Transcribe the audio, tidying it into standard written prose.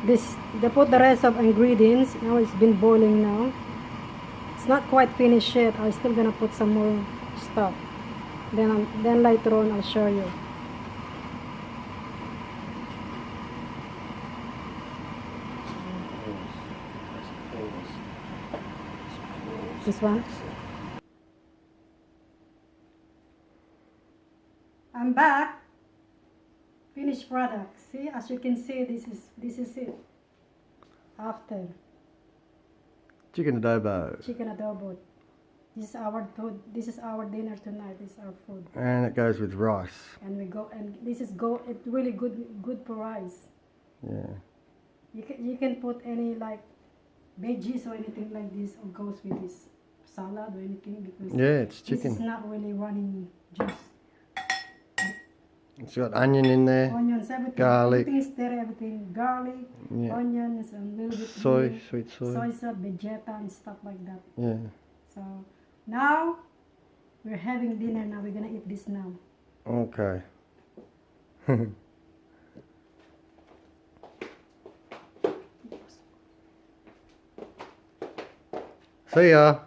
They put the rest of ingredients. Now it's been boiling now. It's not quite finished yet. I'm still gonna put some more stuff. Then later on I'll show you. This one. I'm back. Finished product. See, as you can see, this is it. After Chicken adobo. chicken adobo. This is our food. This is our dinner tonight. This is our food. And it goes with rice. And this is it's really good for rice. Yeah. You can put any like veggies or anything like this, or goes with this salad or anything, because Yeah, it's this is chicken. not really running juice. It's got onion in there. Onions, everything. Garlic. Everything's there. Everything. Garlic, Yeah. onions, and a little bit Soy, sweet soy. soy sauce, vegeta, and stuff like that. Yeah. So now we're having dinner. Now we're gonna eat this now. Okay. See ya.